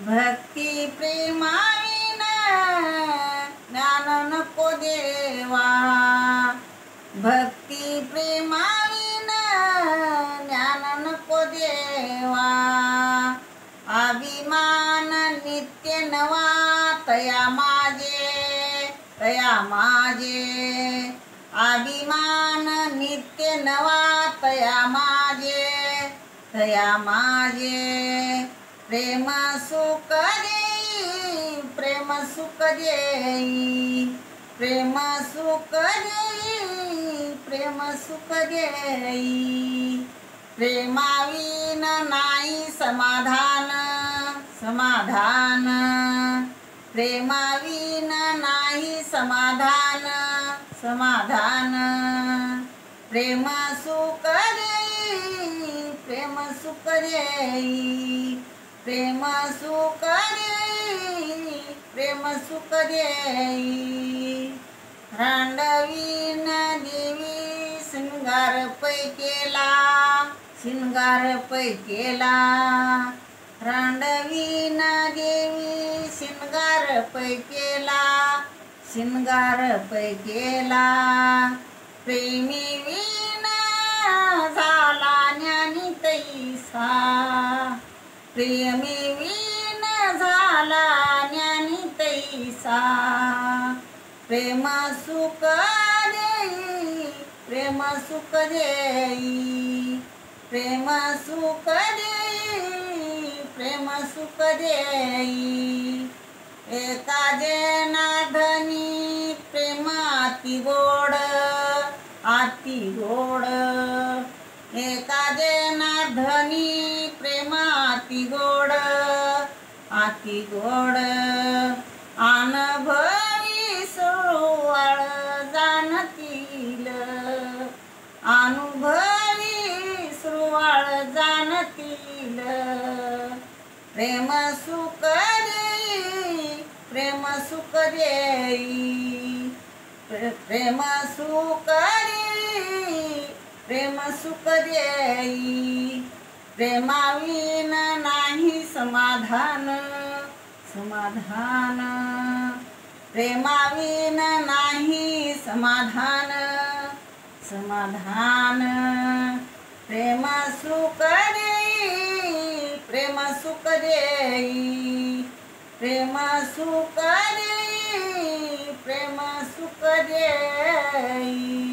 भक्ती प्रेमाविना ज्ञान नको देवा, भक्ती प्रेमाविना ज्ञान नको देवा, अभिमान नित्य नवा तया माझे, अभिमान नित्य नवा तया माझे, प्रेम सुख देई, प्रेम सुख देई, प्रेम सुख देई, प्रेम सुख देई, प्रेमाविन नाही समाधान, प्रेमाविन नाही समाधान, प्रेम सुख देई, प्रेम सुख देई, प्रेम सुख देई, प्रेम सुख देई, रांडवीन देवी शृंगार पै केला, रांडवीन देवी शृंगार पै केला, प्रेमी विना झाला ज्ञानी तैसा, प्रेमी विना झाला ज्ञानी तैसा, प्रेम सुख देई, प्रेम सुख देई, प्रेम सुख देई, प्रेम सुख देई, एका जनार्दनी प्रेम अति गोड, एका जनार्दनी प्रेम अति गोड, अनुभवी सुरवाळ जाणतील, अनुभवी सुरवाळ जाणतील, प्रेम सुख देई, प्रेम सुख देई, प्रेम सुख देई, प्रेम सुख देई, प्रेमाविन नाही समाधान, प्रेमाविन नाही समाधान, प्रेम सुख देई, प्रेम सुख देई, प्रेम सुख देई, प्रेम सुख देई.